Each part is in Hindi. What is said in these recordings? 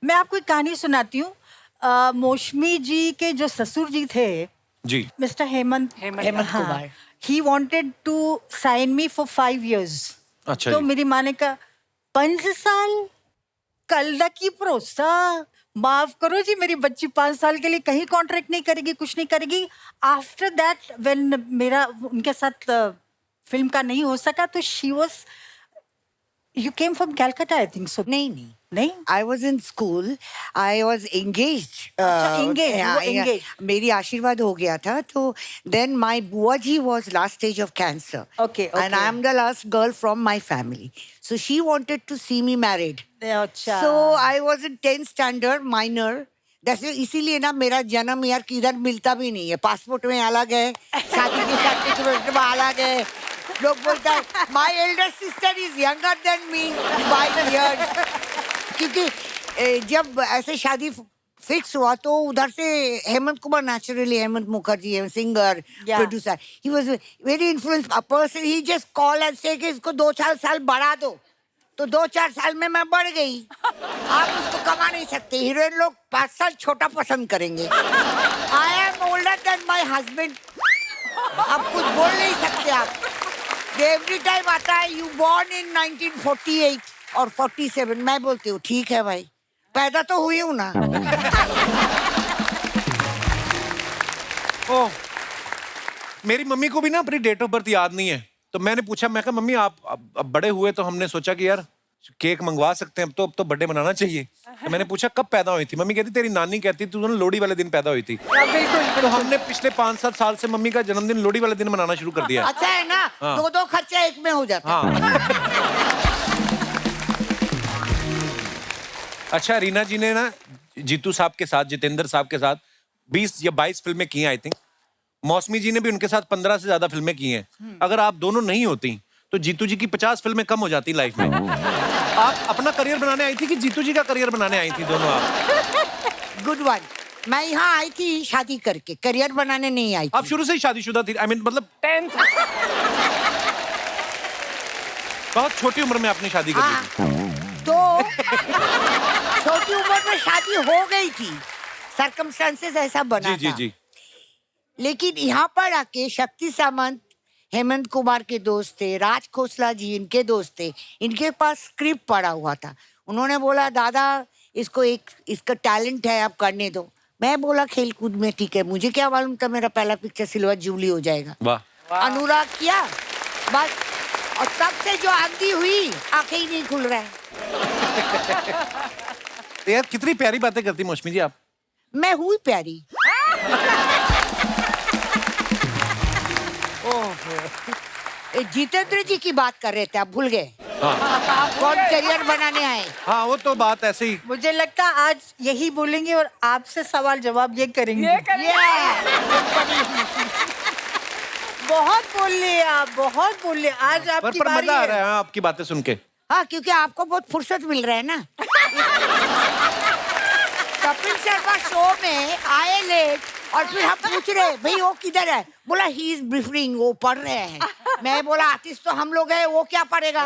मैं आपको एक कहानी सुनाती हूँ। मौसमी जी के जो ससुर जी थे, जी, mister Hemant Kumar. He wanted to sign me for 5 years। अच्छा तो जी। मेरी माँ ने कहा 5 साल कल की भरोसा, माफ करो जी, मेरी बच्ची 5 साल के लिए कहीं कॉन्ट्रैक्ट नहीं करेगी, कुछ नहीं करेगी। आफ्टर दैट व्हेन मेरा उनके साथ फिल्म का नहीं हो सका, तो she was, you came from Calcutta I think so. नहीं नहीं, I was in school. I was engaged. अच्छा, engaged, yeah, वो yeah. engaged. मेरी आशीर्वाद हो गया था तो then my बुआ जी was last stage of cancer. Okay, And I okay. am the last girl from my family. So she wanted to see me married. अच्छा। So I was in 10th standard, minor. जैसे इसीलिए ना मेरा जन्म यार किधर मिलता भी नहीं है, पासपोर्ट में अलग है, शादी के सर्टिफिकेट में अलग है। लोग बोलता है my elder sister is younger than me by years, क्योंकि जब ऐसे शादी फिक्स हुआ तो उधर से हेमंत कुमार, नेचुरली हेमंत मुखर्जी है singer, Yeah. Producer, he was very influence person, he just call and से कि इसको 2-4 साल बढ़ा दो, तो 2-4 साल में मैं बढ़ गई। आप उसको कमा नहीं सकते, हीरोइन लोग 5 साल छोटा पसंद करेंगे। I am older than my husband, आप कुछ बोल नहीं सकते आप। एवरी टाइम आता है यू बॉर्न इन 1948 और 47, मैं बोलती हूँ ठीक है भाई, पैदा तो हुई हूँ ना। ओह, मेरी मम्मी को भी ना अपनी डेट ऑफ बर्थ याद नहीं है, तो मैंने पूछा, मैं कहा मम्मी आप अब बड़े हुए तो हमने सोचा कि यार केक मंगवा सकते हैं, अब तो बर्थडे मनाना चाहिए। तो मैंने पूछा कब पैदा हुई थी, मम्मी कहती तेरी नानी कहती तू ना लोहड़ी वाले दिन पैदा हुई थी। तो हमने पिछले 5-7 साल से मम्मी का जन्मदिन लोहड़ी वाले दिन मनाना शुरू कर दिया। अच्छा है ना, हाँ। 2-2 खर्चा एक में हो जाता है। हाँ। अच्छा, रीना जी ने ना जीतू साहब के साथ, जितेंद्र साहब के साथ 20 या 22 फिल्में की हैं आई थिंक। मौसमी जी ने भी उनके साथ 15 से ज्यादा फिल्में की हैं। अगर आप दोनों नहीं होती तो जीतू जी की 50 फिल्में कम हो जाती लाइफ में। आप अपना करियर बनाने आई थी कि जीतू जी का करियर बनाने आई थी, दोनों आप? Good one. मैं यहाँ आई थी शादी करके, करियर बनाने नहीं आई आप थी। शुरू से ही शादीशुदा थी, आई मीन मतलब 10th बहुत छोटी उम्र में आपने शादी कर ली थी। तो छोटी उम्र में शादी हो गई थी, सर्कमस्टेंसेस ऐसा बना जी जी था। जी। लेकिन यहाँ पर आके शक्ति सामंत हेमंत कुमार के दोस्त थे, राज खोसला जी इनके दोस्त थे, इनके पास स्क्रिप्ट पड़ा हुआ था। उन्होंने बोला दादा इसको इसका टैलेंट है, आप करने दो। मैं बोला खेल कूद में ठीक है, मुझे क्या मालूम था मेरा पहला पिक्चर सिल्वर जुबली हो जाएगा। वाह। अनुराग किया बस, और तब से जो आंधी हुई आंखें ही नहीं खुल रहा है। यार कितनी प्यारी बातें करती मौसमी जी आप। मैं हुई प्यारी। जितेंद्र जी की बात कर रहे थे, आप भूल गए? हाँ कौन करियर बनाने आए? हाँ, वो तो बात ऐसे ही। मुझे लगता है आज यही बोलेंगे और आपसे सवाल जवाब ये करेंगे। ये करिए। बहुत बोल लिए आप, बहुत बोल लिए। आज आपकी पर बारी मजा आ है। रहा है आपकी बातें सुन के। हाँ, क्योंकि आपको बहुत फुर्सत मिल रहा है ना। कपिल शर्मा शो में आए लेट और फिर हम पूछ रहे भाई वो किधर है, बोला ही इज ब्रीफिंग, वो पढ़ रहे हैं। मैं बोला आर्टिस्ट तो हम लोग हैं, वो क्या पढ़ेगा?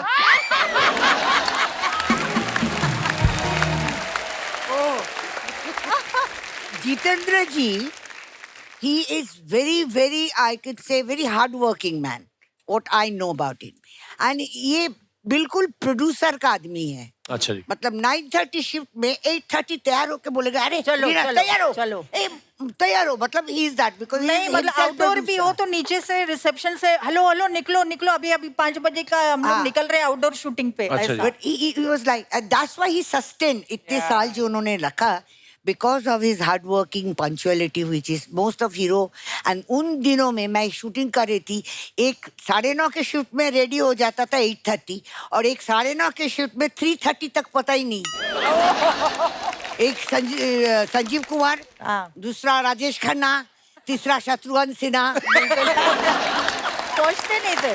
जितेंद्र जी, he is very I could say very hard working man, what I know about him, and ये बिल्कुल प्रोड्यूसर का आदमी है। अच्छा जी। मतलब 9:30 शिफ्ट में 8:30 तैयार होके बोलेगा अरे चलो, रीना, चलो, तैयार हो, चलो। तैयार हो, मतलब ही इज दैट बिकॉज़ नहीं, मतलब आउटडोर भी हो तो नीचे से रिसेप्शन से हेलो हेलो निकलो निकलो, अभी 5 बजे का हम लोग हाँ। निकल रहे हैं आउटडोर शूटिंग पे। अच्छा जी। ऐसा। But he was like, that's why he sustained इतने साल जो उन्होंने रखा, because of his hard working punctuality which is most of hero। and उन दिनों में मैं शूटिंग कर रही थी, एक 9:30 के शिफ्ट में रेडी हो जाता था 8:30, और एक 9:30 के शिफ्ट में 3:30 तक पता ही नहीं। एक संजीव कुमार, हाँ। दूसरा राजेश खन्ना, तीसरा शत्रुघ्न सिन्हा। पहुंचते नहीं थे।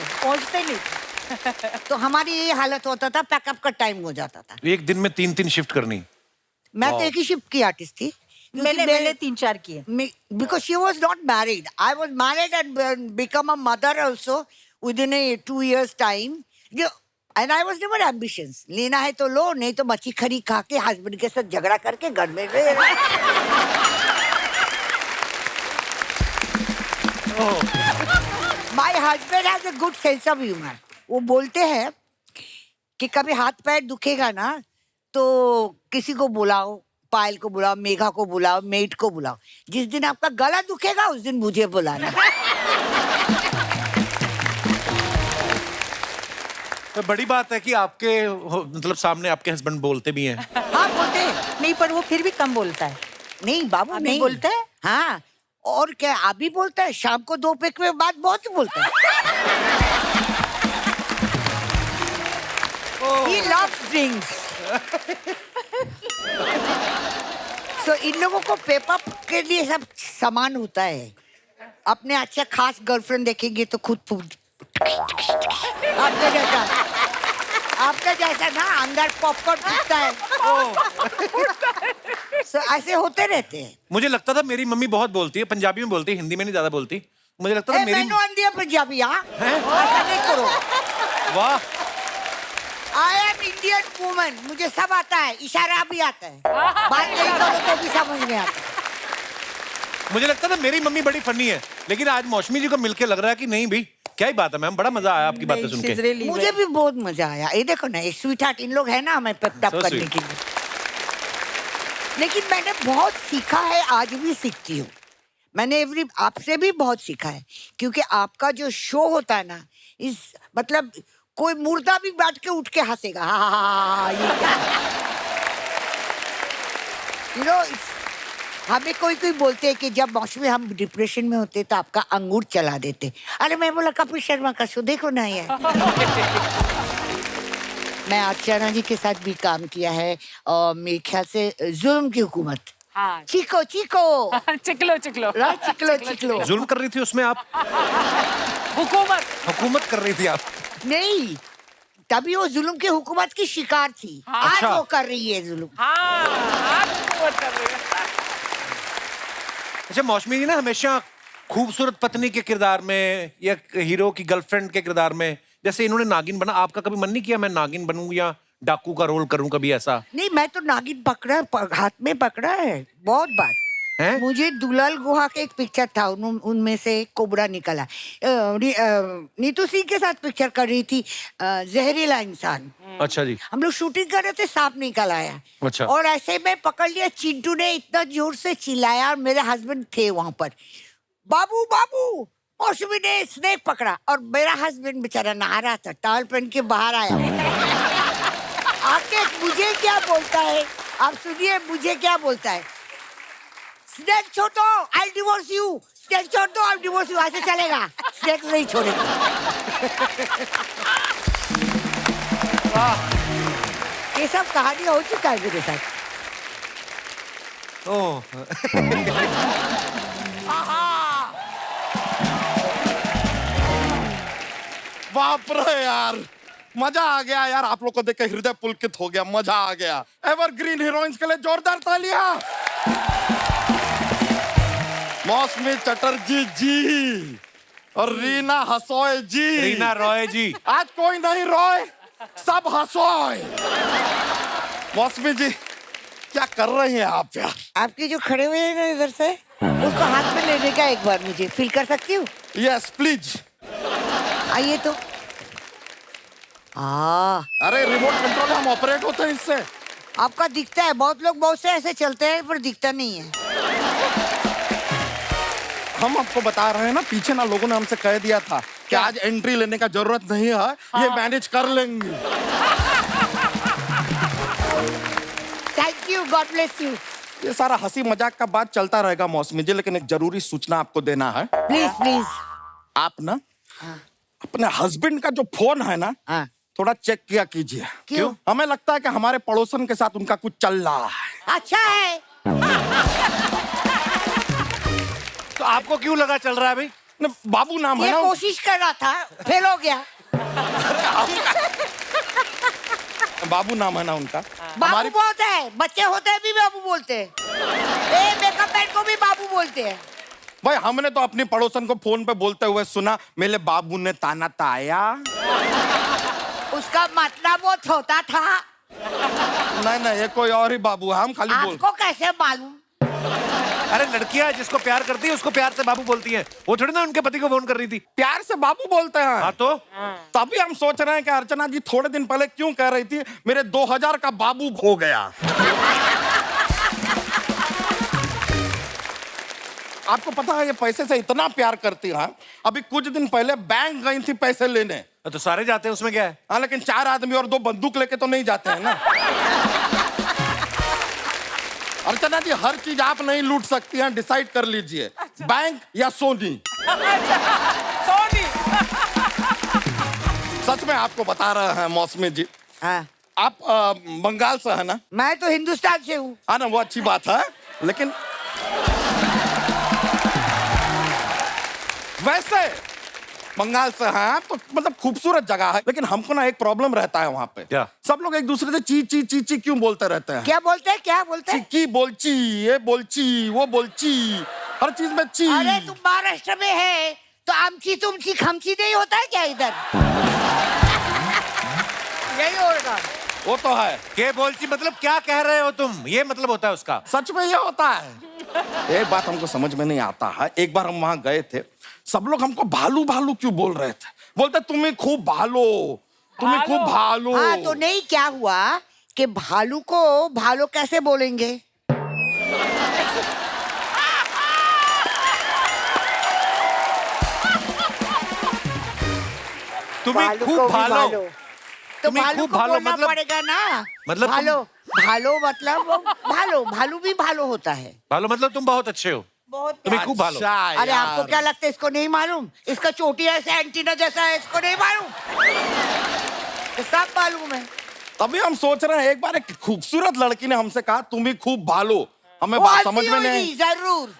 तो हमारी ये हालत होता था, पैकअप का टाइम हो जाता था। एक दिन में 3-3 शिफ्ट करनी। मैं तो एक ही शिफ्ट की आर्टिस्ट थी। मैंने 3-4 किए। Because she was not married. I was married and become a mother also within a 2 years time. And I was never ambitious, लेना है तो लो, नहीं तो मच्छी खरी खा के हस्बैंड के साथ झगड़ा करके घर में रहे। My husband has a good sense of humour. वो बोलते हैं कि कभी हाथ पैर दुखेगा ना तो किसी को बुलाओ, पायल को बुलाओ, मेघा को बुलाओ, मेट को बुलाओ। जिस दिन आपका गला दुखेगा उस दिन मुझे बुलाना। तो बड़ी बात है कि आपके मतलब सामने आपके हस्बैंड बोलते भी हैं। हाँ बोलते हैं। नहीं, पर वो फिर भी कम बोलता है। नहीं बाबू अभी नहीं बोलता है? हाँ, और क्या अभी बोलता है, शाम को 2 पैक में बाद बहुत बोलता है। He loves drinks. So इन लोगों को पेपअप के लिए सब सामान होता है। अपने अच्छा खास गर्लफ्रेंड देखेंगे तो खुद आपका जैसा ना अंदर पॉपकॉर्न फूटता है। So ऐसे होते रहते हैं। मुझे लगता था मेरी मम्मी बहुत बोलती है, पंजाबी में बोलती है, हिंदी में नहीं ज्यादा बोलती। मुझे लगता था मेरी मैंने आंधी पंजाबी। हाँ, हैं? ऐसा नहीं करो। वाह, आई एम इंडियन वुमन, मुझे सब आता है, इशारा भी आता है, बात नहीं करो तो भी समझ में आता है। मुझे लगता था मेरी मम्मी बड़ी फनी है, लेकिन आज मौसमी जी को मिलके लग रहा है कि नहीं भाई, क्या ही बात है मैम, बड़ा मजा आया आपकी बातें सुन She's के। really मुझे भी बहुत मजा आया। ये देखो ना, ये स्वीट हार्ट इन लोग है ना हमें पेप टप So करने sweet. के लिए। लेकिन मैंने बहुत सीखा है, आज भी सीखती हूँ। मैंने आपसे भी बहुत सीखा है, क्योंकि आपका जो शो होता है ना, इस मतलब कोई मुर्दा भी बैठ के उठ के हंसेगा। हाँ, ये क्या you know, हमें कोई बोलते हैं कि जब मौसमी हम डिप्रेशन में होते तो आपका अंगूर चला देते। अरे मैं बोला कपिल शर्मा का शो देखो ना यार। मैं अर्चना जी के साथ भी काम किया है, और मेरे ख्याल से जुल्म की हुकूमत। हाँ। चिको चिको चिकलो चिकलो राइट, चिकलो चिकलो। जुल्म कर रही थी उसमें आप? हुकूमत कर रही थी आप? नहीं, तभी वो जुल्म की हुकूमत की शिकार थी। हाँ। आज अच्छा। वो कर रही है जुल्म। हाँ, आज हुकूमत कर रही है। अच्छा, मौसमी जी ना हमेशा खूबसूरत पत्नी के किरदार में या हीरो की गर्लफ्रेंड के किरदार में, जैसे इन्होंने नागिन बना, आपका कभी मन नहीं किया मैं नागिन बनूं या डाकू का रोल करूं कभी ऐसा? नहीं, मैं तो नागिन हाथ में पकड़ा है बहुत बार। हैं? मुझे दुलाल गुहा के एक पिक्चर था, उनमें से कोबरा निकला। नीतू सिंह के साथ पिक्चर कर रही थी, जहरीला इंसान। अच्छा जी। हम लोग शूटिंग कर रहे थे, सांप निकल आया। अच्छा। और ऐसे में पकड़ लिया, चिंटू ने इतना जोर से चिल्लाया और मेरे हस्बैंड थे वहां पर। बाबू बाबू, मौसमी ने स्नेक पकड़ा और मेरा हस्बैंड बेचारा नहा रहा था, टॉवल पहन के बाहर आया। आके मुझे क्या बोलता है, आप सुनिए मुझे क्या बोलता है। स्नेक छोड़ दो, आई डिवोर्स यू। स्नेक छोड़ दो, आई डिवोर्स यू। ऐसे चलेगा, स्नेक नहीं छोड़ेगा। ये सब कहानी हो चुका है मेरे साथ। ओह, बाप रे यार, मजा आ गया यार, आप लोग को देख के हृदय पुलकित हो गया, मजा आ गया। एवरग्रीन हीरोइंस के लिए जोरदार तालियां। मौसमी चटर्जी जी और रीना हसोय जी। रीना रॉय जी। आज कोई नहीं रॉय, सब हसोय। मौसमी जी क्या कर रही हैं आप यार? आपके जो खड़े हुए हैं ना इधर से, उसको हाथ में लेने का एक बार मुझे फील कर सकती हूँ? Yes please. आइए तो। अरे रिमोट कंट्रोल है, हम ऑपरेट होते हैं इससे। आपका दिखता है, बहुत लोग बहुत से ऐसे चलते हैं पर दिखता नहीं है। हम आपको बता रहे हैं ना, पीछे ना लोगों ने हमसे कह दिया था कि आज एंट्री लेने का जरूरत नहीं है, ये मैनेज कर लेंगे। Thank you, God bless you. ये सारा हंसी मजाक का बात चलता रहेगा मौसमी जी, लेकिन एक जरूरी सूचना आपको देना है। Please please. आप ना अपने हस्बैंड का जो फोन है ना, हाँ। थोड़ा चेक किया कीजिए। क्यों? हमें लगता है कि हमारे पड़ोसन के साथ उनका कुछ चल रहा है। अच्छा है। तो आपको क्यों लगा चल रहा है भाई? बाबू नाम है ये ना। कोशिश कर रहा था, फेल हो गया। बाबू नाम है ना उनका। बाबू बहुत है, बच्चे होते हैं भी बाबू बोलते हैं। मेकअप मैन को भी बाबू बोलते हैं। भाई हमने तो अपनी पड़ोसन को फोन पे बोलते हुए सुना, मेरे बाबू ने ताना ताया। उसका मतलब वो छोटा था। नहीं नहीं, ये कोई और ही बाबू है, हम खाली बोल। आपको कैसे मालूम? अरे लड़कियां जिसको प्यार करती है उसको प्यार से बाबू बोलती हैं। वो थोड़ी ना उनके पति को फोन कर रही थी। प्यार से बाबू बोलते हैं। हाँ तो तभी हम सोच रहे हैं कि अर्चना जी थोड़े दिन पहले क्यों कह रही थी मेरे 2000 का बाबू हो गया। आपको पता है ये पैसे से इतना प्यार करती है, अभी कुछ दिन पहले बैंक गई थी पैसे लेने। तो सारे जाते हैं, उसमें क्या है? हाँ, लेकिन 4 आदमी और 2 बंदूक लेके तो नहीं जाते हैं ना। अर्चना जी हर चीज आप नहीं लूट सकती हैं, डिसाइड कर लीजिए। बैंक या सोनी। सोनी। सच में आपको बता रहे हैं मौसमी जी, हाँ, आप बंगाल से है ना? मैं तो हिंदुस्तान से हूँ। हाँ ना, वो अच्छी बात है, लेकिन वैसे बंगाल से हैं आप तो मतलब खूबसूरत जगह है, लेकिन हमको ना एक प्रॉब्लम रहता है वहाँ पे। क्या? सब लोग एक दूसरे से ची ची ची ची क्यों बोलते रहते हैं? क्या बोलते हैं, क्या बोलते हैं? चिक्की बोलची, ये बोलची, वो बोलची, हर चीज में ची। अरे तुम महाराष्ट्र में है तो आमची तुमची खमची नहीं होता है क्या इधर? यही होगा। वो तो है, के बोलची मतलब क्या कह रहे हो तुम? ये मतलब होता है उसका। सच में ये होता है। एक बात हमको समझ में नहीं आता है, एक बार हम वहां गए थे, सब लोग हमको भालू भालू क्यों बोल रहे थे? बोलते तुम्हें खूब भालो, तुम्हें खूब भालो। हाँ तो नहीं, क्या हुआ कि भालू को भालो कैसे बोलेंगे? तुम्हें भालू खूब को भी भालो। तो तुम्हें भालू खूब को भालो बोलना मतलब- पड़ेगा ना। मतलब तुम- भालो, भालो मतलब वो भालो, भालू भी भालो होता है। भालो मतलब तुम बहुत अच्छे हो। बहुत तुम्हें खूब भालो। अच्छा अरे यार। आपको क्या लगता है इसको नहीं मालूम? इसका चोटी ऐसा एंटीना जैसा है, इसको नहीं मालूम? तो सब मालूम है। तभी हम सोच रहे हैं, एक बार एक खूबसूरत लड़की ने हमसे कहा तुम ही खूब भालो, हमें वो बात आती समझ में नहीं। होगी, जरूर।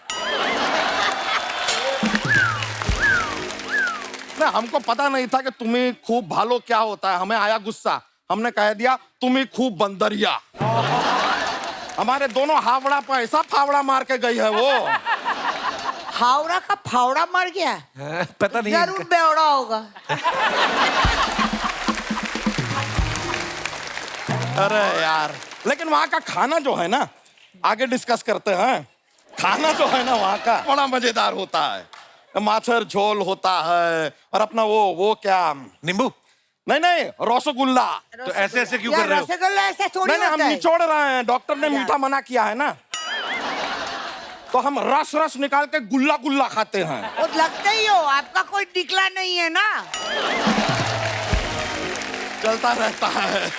ना हमको पता नहीं था कि तुम्हें खूब भालो क्या होता है, हमें आया गुस्सा, हमने कह दिया तुम्हें खूब बंदरिया। हमारे दोनों हावड़ा पर ऐसा फावड़ा मार के गई है वो। हावड़ा का फावड़ा मर गया, पता नहीं जरूर इनका- बेवड़ा होगा। अरे यार, लेकिन वहाँ का खाना जो है ना, आगे डिस्कस करते हैं। खाना जो है ना वहाँ का बड़ा मजेदार होता है। माछर झोल होता है और अपना वो क्या, नींबू। नहीं नहीं, रसगुल्ला। तो ऐसे ऐसे क्यों यार कर रहे हो? रसगुल्ला ऐसा थोड़ी नहीं नहीं, हम होता है। निचोड़ रहे हैं, डॉक्टर ने मीठा मना किया है ना, तो हम रस रस निकाल के गुल्ला गुल्ला खाते हैं। वो लगता ही हो, आपका कोई निकला नहीं है ना। चलता रहता है।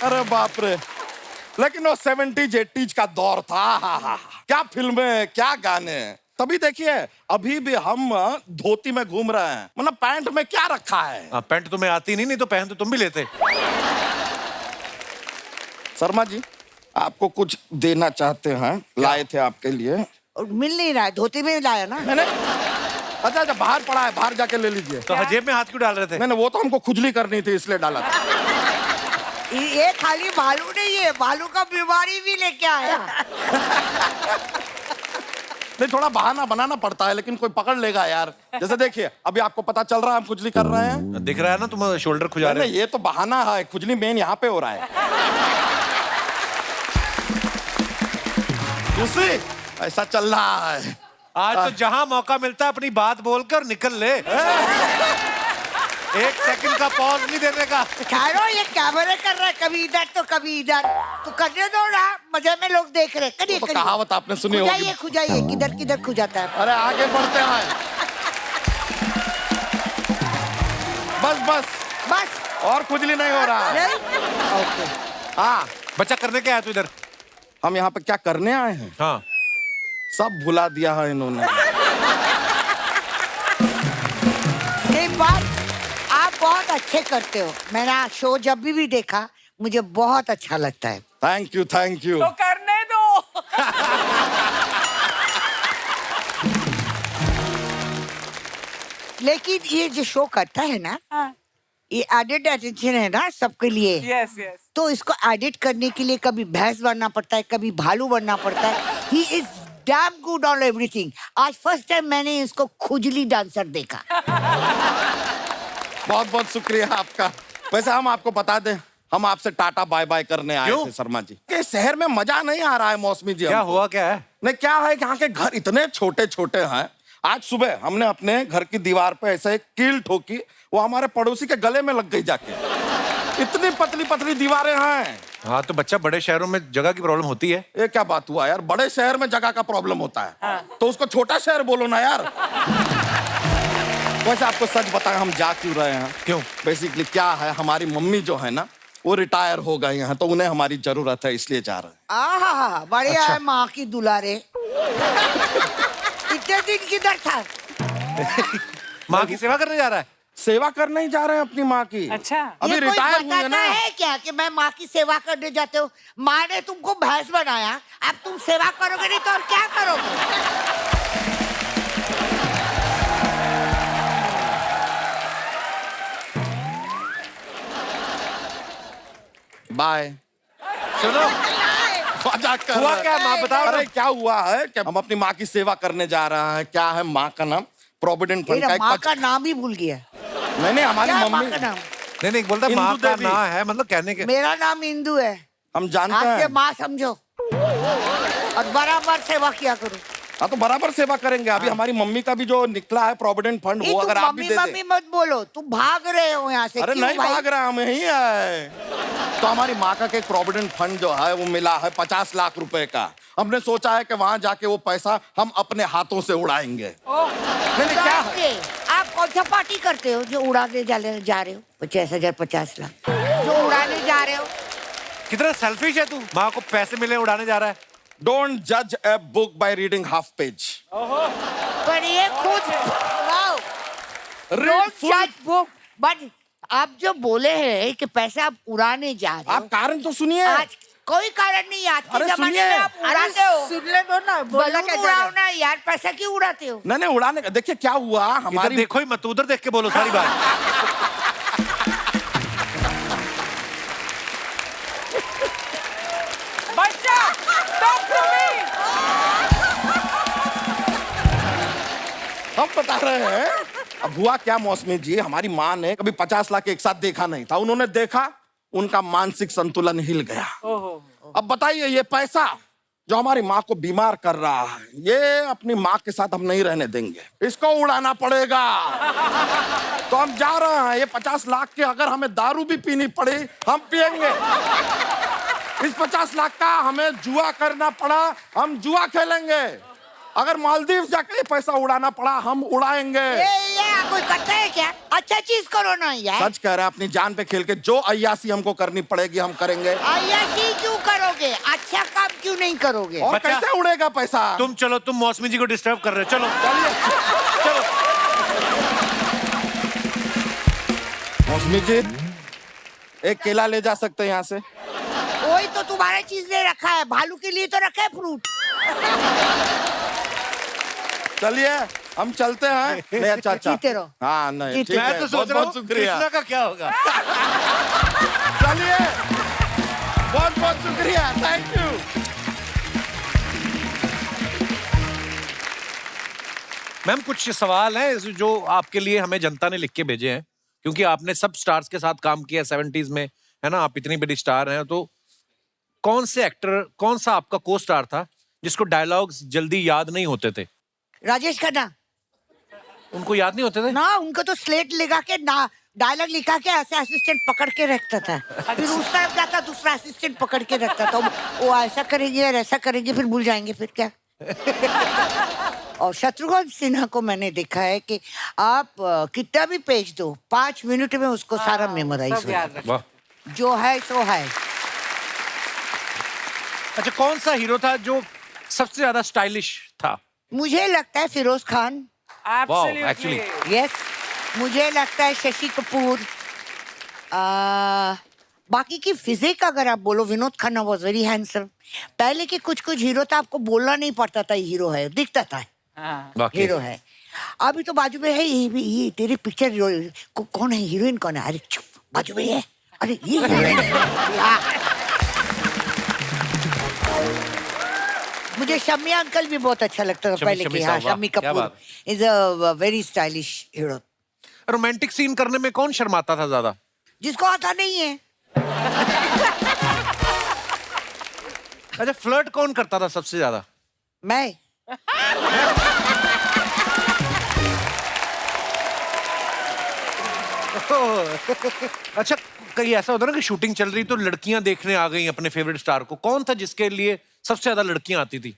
अरे बाप रे, लेकिन वो 70s 80s का दौर था। क्या फिल्में, क्या गाने। तभी देखिए अभी भी हम धोती में घूम रहे हैं, मतलब पैंट में क्या रखा है। पैंट तुम्हें आती नहीं तो पहन तो तुम भी लेते। शर्मा जी आपको कुछ देना चाहते हैं, लाए थे आपके लिए। और मिल नहीं रहा है, धोती में लाया ना। नहीं नहीं, अच्छा अच्छा, बाहर पड़ा है, बाहर जाके ले लीजिए। तो जेब में हाथ क्यों डाल रहे थे? नहीं नहीं, वो तो हमको खुजली करनी थी इसलिए डाला था। ये खाली भालू नहीं है, भालू का बीमारी भी लेके आया। नहीं, थोड़ा बहाना बनाना पड़ता है, लेकिन कोई पकड़ लेगा यार। जैसे देखिए अभी आपको पता चल रहा है हम खुजली कर रहे हैं। दिख रहा है ना, तुम शोल्डर खुजा रहे नहीं, ये तो बहाना है, खुजली मेन यहाँ पे हो रहा है। दूसरी ऐसा चल रहा है। आज तो जहां मौका मिलता है अपनी बात बोलकर निकल ले। एक सेकंड का पॉज नहीं देने का। ठहरो, ये कैमरे कर रहा है, कभी इधर तो कभी इधर, तो करने दो ना, मजे में लोग देख रहे। करिए तो करिए, कहावत आपने सुनी होगी। खुजाइए खुजाइए, किधर किधर खुजाता है। अरे आगे बढ़ते हैं। बस बस बस, और खुजली नहीं हो रहा है। नहीं ओके। हाँ, बच्चा करने क्या है तू इधर? हम यहाँ पे क्या करने आए हैं, हाँ, सब भुला दिया है इन्होंने। एक बात, आप बहुत अच्छे करते हो। मैंने शो जब भी देखा मुझे बहुत अच्छा लगता है। Thank you thank you. तो करने दो। लेकिन ये जो शो करता है ना, हाँ। ये एडिट अटेंशन है ना सबके लिए। Yes yes. तो इसको एडिट करने के लिए कभी भैंस बनना पड़ता है, कभी भालू बनना पड़ता है। He is damn good on everything. आज फर्स्ट टाइम मैंने इसको खुजली डांसर देखा। बहुत बहुत शुक्रिया आपका। वैसे हम आपको बता दें, हम आपसे टाटा बाय बाय करने आए क्यों? थे शर्मा जी। के शहर में मजा नहीं आ रहा है मौसमी जी। क्या हमको। हुआ, क्या है? नहीं, क्या है, यहाँ के घर इतने छोटे छोटे हैं। आज सुबह हमने अपने घर की दीवार पे ऐसे एक कील ठोकी, वो हमारे पड़ोसी के गले में लग गई जाके। इतनी पतली पतली दीवारें हैं। हाँ तो बच्चा, बड़े शहरों में जगह की प्रॉब्लम होती है। ये क्या बात हुआ यार, बड़े शहर में जगह का प्रॉब्लम होता है तो उसको छोटा शहर बोलो ना यार। वैसे आपको सच बताएं, हम जा क्यों रहे हैं? क्यों? बेसिकली क्या है, हमारी मम्मी जो है ना, वो रिटायर हो गई हैं, तो उन्हें हमारी जरूरत है, इसलिए जा रहे हैं। आहा, बढ़िया है माँ की दुलारे। इतने दिन किधर था? माँ की सेवा करने जा रहा है। सेवा करने ही जा रहे हैं अपनी माँ की। अच्छा। अभी ये कोई रिटायर हुई है बताता ना। है क्या कि मैं माँ की सेवा करने जाते हो? माँ ने तुमको भैंस बनाया, अब तुम सेवा करोगे नहीं तो और क्या करोगे? बाय। सुनो, मजाक कर हुआ रहे हैं। क्या, माँ बताओ ना। अरे क्या हुआ है कि हम अपनी माँ की सेवा करने जा रहे हैं। क्या है माँ का नाम? प्रोविडेंट फंड मेरा का एक माँ का नाम ही भूल गया। नहीं, हमारी क्या माँ मम्मी। का नाम? नहीं बोलता इंदु माँ का देवी। ना है, मतलब कहने के। मेरा नाम इंदु है। हम जानते आज से हैं। माँ समझो और बराबर सेवा किया करो। हाँ तो बराबर सेवा करेंगे। अभी हमारी मम्मी का भी जो निकला है प्रोविडेंट फंड, नहीं, वो तुम अगर आप भी मम्मी दे मम्मी दें। मत बोलो, तुम भाग रहे हो यहाँ से। अरे क्यों नहीं भाई? भाग रहे, हम यही है। तो हमारी माँ का एक प्रोविडेंट फंड जो है वो मिला है 50 लाख रुपए का। हमने सोचा है कि वहां जाके वो पैसा हम अपने हाथों से उड़ाएंगे। नहीं क्या है? जाके, आप कौन सा पार्टी करते हो जो उड़ाने जा रहे हो? 50,000 50 लाख जो उड़ाने जा रहे हो? कितना सेल्फिश है तू, माँ को पैसे मिले उड़ाने जा रहा है। डोंट जज a book by reading half page. पर ये खुद रीड फुल। बुक। बट आप जो बोले हैं कि पैसा आप उड़ाने जा रहे आप हो, कारण तो सुनिए। आज कोई कारण नहीं। आज के अरे जमाने सुनिए। में आप उड़ाते हो। सुन ले दो ना, बोला बलून क्या जा उड़ाओ रहा है? ना यार, पैसा क्यों उड़ाते हो? नहीं उड़ाने का देखिए क्या हुआ इधर हमारी। देखो ही मत, उधर देख के बोलो सारी बात। बच्चा, talk to me. हम बता रहे हैं। अब हुआ क्या मौसमी जी, हमारी माँ ने कभी 50 लाख एक साथ देखा नहीं था। उन्होंने देखा, उनका मानसिक संतुलन हिल गया। अब बताइए, ये पैसा जो हमारी माँ को बीमार कर रहा है, ये अपनी माँ के साथ हम नहीं रहने देंगे, इसको उड़ाना पड़ेगा। तो हम जा रहे हैं। ये 50 लाख के अगर हमें दारू भी पीनी पड़ी, हम पिएंगे। इस 50 लाख का हमें जुआ करना पड़ा, हम जुआ खेलेंगे। अगर मालदीव जाके ये पैसा उड़ाना पड़ा, हम उड़ाएंगे। ये कोई करता है क्या? अच्छा चीज करो ना यार। सच कह रहे हैं, अपनी जान पे खेल के जो अय्यासी हमको करनी पड़ेगी हम करेंगे। ऐसी क्यों करोगे? अच्छा काम क्यों नहीं करोगे? और बच्चा- कैसे उड़ेगा पैसा? तुम चलो, तुम मौसमी जी को डिस्टर्ब कर रहे हो। चलो चलो। मौसमी जी, एक केला ले जा सकते हैं यहाँ से? वही तो तुम्हारा चीज ने रखा है, भालू के लिए तो रखा है फ्रूट। चलिए हम चलते हैं। नहीं अच्छा जीते रहो। हाँ नहीं जीते ठीक रहो। है, मैं तो सोच बहुत रहा बहुत हूँ शुक्रिया। कृष्णा का क्या होगा। चलिए, बहुत बहुत शुक्रिया, थैंक यू। मैम, कुछ सवाल हैं जो आपके लिए हमें जनता ने लिख के भेजे हैं, क्योंकि आपने सब स्टार्स के साथ काम किया 70s में, है ना, आप इतनी बड़ी स्टार हैं। तो कौन से एक्टर, कौन सा आपका को स्टार था जिसको डायलॉग्स जल्दी याद नहीं होते थे? राजेश खन्ना उनको याद नहीं होते थे? ना, उनको तो स्लेट लगा के ना डायलॉग लिखा के ऐसे असिस्टेंट पकड़ के रखता था। फिर उस तरफ जाता, दूसरा असिस्टेंट पकड़ के रखता था। वो ऐसा करेंगे और ऐसा करेंगे, फिर भूल जाएंगे, फिर क्या। और शत्रुघ्न सिन्हा को मैंने देखा है कि आप कितना भी पेज दो, 5 मिनट में उसको सारा मेमोराइज सब हो याद जाता है। वाह। जो है सो है। अच्छा, कौन सा हीरो था जो सबसे ज्यादा स्टाइलिश था? मुझे लगता है Feroz Khan. Absolutely. actually. Yes, मुझे लगता है शशि कपूर। बाकी की फिजिक अगर आप बोलो, Vinod Khanna was very handsome. पहले के कुछ कुछ हीरो था, आपको बोलना नहीं पड़ता था हीरो है, दिखता था हाँ। वाकई। हीरो है। अभी तो बाजू में है ये तेरी पिक्चर कौन है, हीरोइन कौन है? अरे चुप, बाजू में है। अरे ये हीरोइन है। मुझे शम्मी अंकल भी बहुत अच्छा लगता था पहले शम्मी के। हाँ, साहब, वाह, शम्मी क्या कपूर बात is a very stylish hero. Romantic scene करने में कौन शर्माता था ज्यादा? जिसको आता नहीं है। अच्छा, फ्लर्ट कौन करता था सबसे ज्यादा? मैं। अच्छा, कहीं ऐसा होता ना कि शूटिंग चल रही तो लड़कियां देखने आ गई अपने फेवरेट स्टार को, कौन था जिसके लिए सबसे ज्यादा लड़कियां आती थी?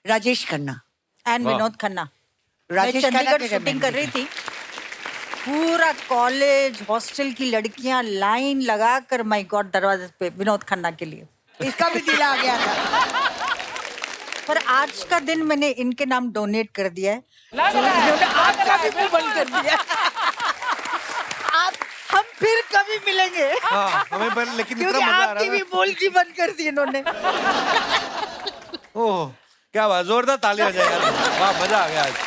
राजेश खन्ना। एंड वाह। विनोद खन्ना। मैं राजेश खन्ना चंडीगढ़ के शूटिंग जमाने कर रही थी, पूरा कॉलेज हॉस्टल की लड़कियां लाइन लगाकर माय गॉड दरवाजे पे विनोद खन्ना के लिए। इसका भी दिल आ गया था। पर आज का दिन मैंने इनके नाम डोनेट कर दिया है। लग रहा है, लग आपका रहा भी है, मुंह बंद कर दिया। आप हम फिर कभी मिलेंगे, हाँ, हमें पर लेकिन इतना क्योंकि मजा आ आपकी रहा भी था। बोलती बंद कर दी इन्होंने। ओह, क्या बात, जोरदार ताली हो जाए यार। वाह, मजा आ गया आज।